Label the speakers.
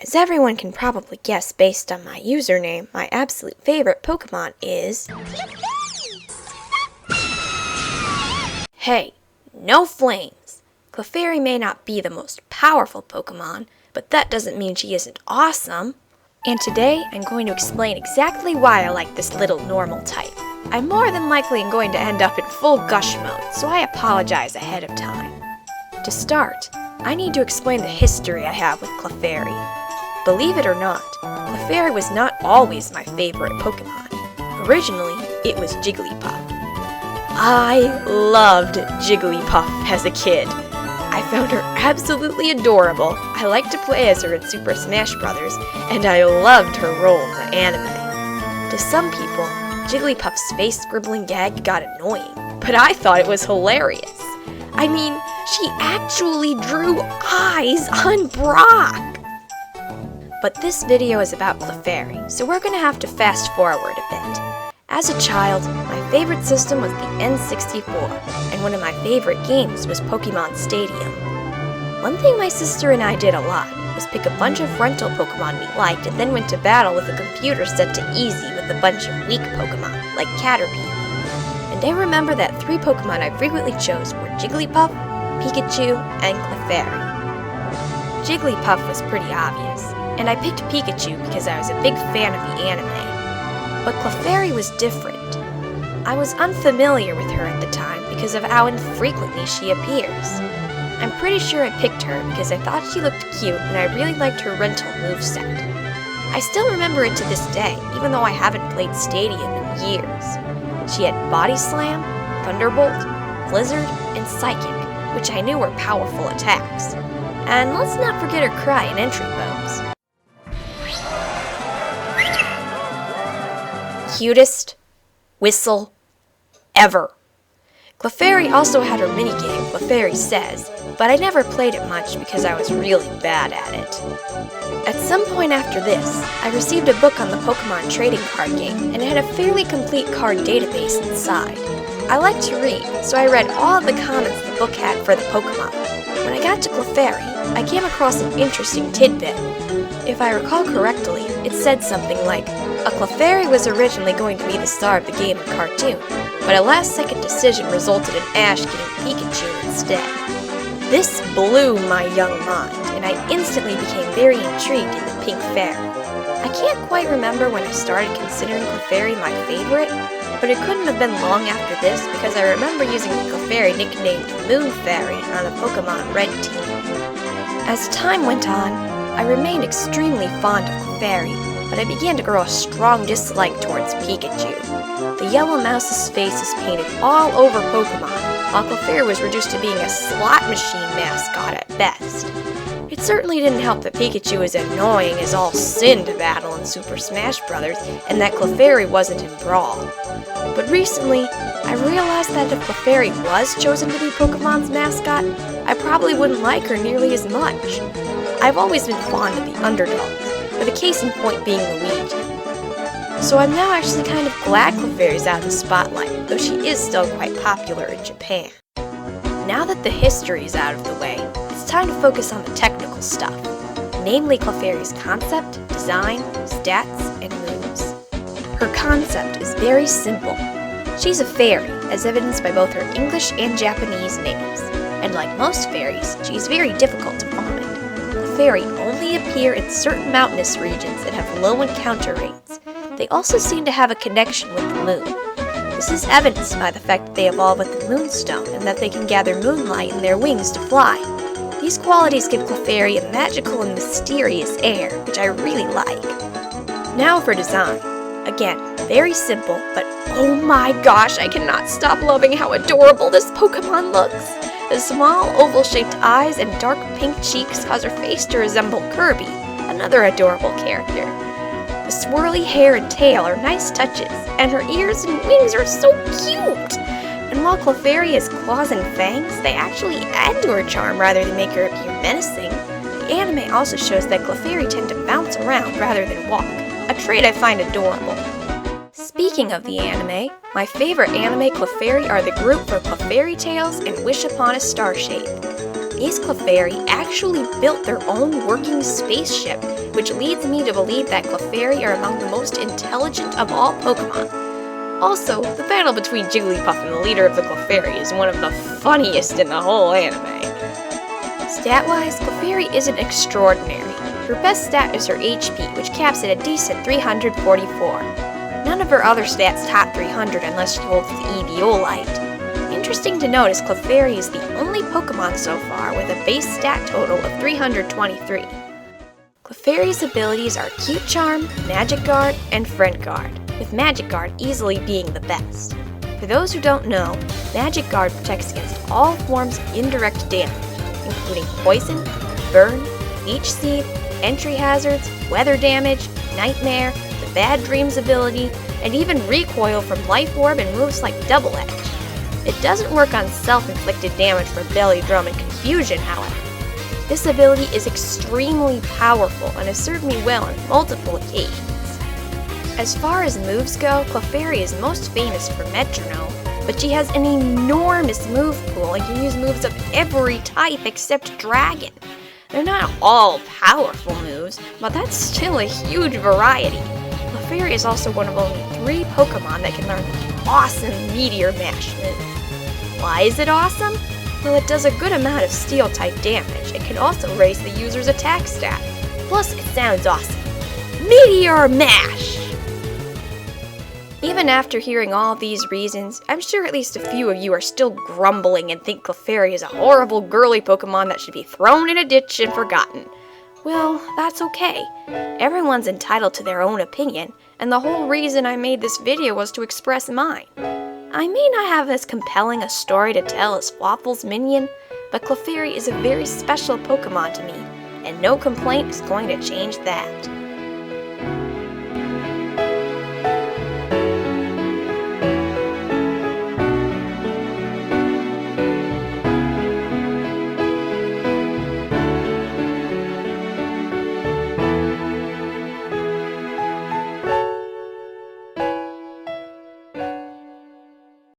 Speaker 1: As everyone can probably guess based on my username, my absolute favorite Pokemon is... Hey, no flames! Clefairy may not be the most powerful Pokemon, but that doesn't mean she isn't awesome. And today, I'm going to explain exactly why I like this little normal type. I more than likely am going to end up in full gush mode, so I apologize ahead of time. To start, I need to explain the history I have with Clefairy. Believe it or not, Clefairy was not always my favorite Pokemon. Originally, it was Jigglypuff. I loved Jigglypuff as a kid. I found her absolutely adorable. I liked to play as her in Super Smash Bros., and I loved her role in the anime. To some people, Jigglypuff's face scribbling gag got annoying, but I thought it was hilarious. I mean, she actually drew eyes on Brock! But this video is about Clefairy, so we're gonna have to fast forward a bit. As a child, my favorite system was the N64, and one of my favorite games was Pokemon Stadium. One thing my sister and I did a lot was pick a bunch of rental Pokemon we liked and then went to battle with a computer set to easy with a bunch of weak Pokemon, like Caterpie. And I remember that 3 Pokemon I frequently chose were Jigglypuff, Pikachu, and Clefairy. Jigglypuff was pretty obvious, and I picked Pikachu because I was a big fan of the anime. But Clefairy was different. I was unfamiliar with her at the time because of how infrequently she appears. I'm pretty sure I picked her because I thought she looked cute and I really liked her rental moveset. I still remember it to this day, even though I haven't played Stadium in years. She had Body Slam, Thunderbolt, Blizzard, and Psychic, which I knew were powerful attacks. And let's not forget her cry and entry moves. Cutest whistle ever. Clefairy also had her minigame, Clefairy Says, but I never played it much because I was really bad at it. At some point after this, I received a book on the Pokemon trading card game, and it had a fairly complete card database inside. I like to read, so I read all of the comments the book had for the Pokemon. When I got to Clefairy, I came across an interesting tidbit. If I recall correctly, it said something like, a Clefairy was originally going to be the star of the game and cartoon, but a last-second decision resulted in Ash getting Pikachu instead. This blew my young mind, and I instantly became very intrigued in the Pink Fairy. I can't quite remember when I started considering Clefairy my favorite, but it couldn't have been long after this because I remember using the Clefairy nicknamed Moon Fairy on the Pokemon Red team. As time went on, I remained extremely fond of Clefairy, but I began to grow a strong dislike towards Pikachu. The yellow mouse's face is painted all over Pokemon, while Clefairy was reduced to being a slot machine mascot at best. It certainly didn't help that Pikachu is annoying as all sin to battle in Super Smash Bros., and that Clefairy wasn't in Brawl. But recently, I realized that if Clefairy was chosen to be Pokemon's mascot, I probably wouldn't like her nearly as much. I've always been fond of the underdogs, with a case in point being Luigi. So I'm now actually kind of glad Clefairy's out of the spotlight, though she is still quite popular in Japan. Now that the history is out of the way, it's time to focus on the technical stuff, namely Clefairy's concept, design, stats, and moves. Her concept is very simple. She's a fairy, as evidenced by both her English and Japanese names, and like most fairies, she's very difficult to find. Clefairy only appear in certain mountainous regions and have low encounter rates. They also seem to have a connection with the moon. This is evidenced by the fact that they evolve with the moonstone and that they can gather moonlight in their wings to fly. These qualities give Clefairy a magical and mysterious air, which I really like. Now for design. Again, very simple, but oh my gosh, I cannot stop loving how adorable this Pokemon looks. The small, oval-shaped eyes and dark pink cheeks cause her face to resemble Kirby, another adorable character. The swirly hair and tail are nice touches, and her ears and wings are so cute! And while Clefairy has claws and fangs, they actually add to her charm rather than make her appear menacing. The anime also shows that Clefairy tend to bounce around rather than walk, a trait I find adorable. Speaking of the anime, my favorite anime Clefairy are the group for Clefairy Tales and Wish Upon a Star Shape. These Clefairy actually built their own working spaceship, which leads me to believe that Clefairy are among the most intelligent of all Pokemon. Also, the battle between Jigglypuff and the leader of the Clefairy is one of the funniest in the whole anime. Stat-wise, Clefairy isn't extraordinary. Her best stat is her HP, which caps at a decent 344. None of her other stats top 300 unless she holds the Eviolite. Interesting to note is Clefairy is the only Pokemon so far with a base stat total of 323. Clefairy's abilities are Cute Charm, Magic Guard, and Friend Guard, with Magic Guard easily being the best. For those who don't know, Magic Guard protects against all forms of indirect damage, including poison, burn, leech seed, entry hazards, weather damage, nightmare, the Bad Dreams ability, and even recoil from Life Orb and moves like Double Edge. It doesn't work on self-inflicted damage for Belly Drum and Confusion, however. This ability is extremely powerful and has served me well on multiple occasions. As far as moves go, Clefairy is most famous for Metronome, but she has an enormous move pool and can use moves of every type except Dragon. They're not all powerful moves, but that's still a huge variety. Clefairy is also one of only 3 Pokemon that can learn the awesome Meteor Mash move. Why is it awesome? Well, it does a good amount of Steel-type damage and can also raise the user's attack stat. Plus, it sounds awesome. Meteor Mash! Even after hearing all these reasons, I'm sure at least a few of you are still grumbling and think Clefairy is a horrible girly Pokemon that should be thrown in a ditch and forgotten. Well, that's okay. Everyone's entitled to their own opinion, and the whole reason I made this video was to express mine. I may not have as compelling a story to tell as Fawful's Minion, but Clefairy is a very special Pokemon to me, and no complaint is going to change that.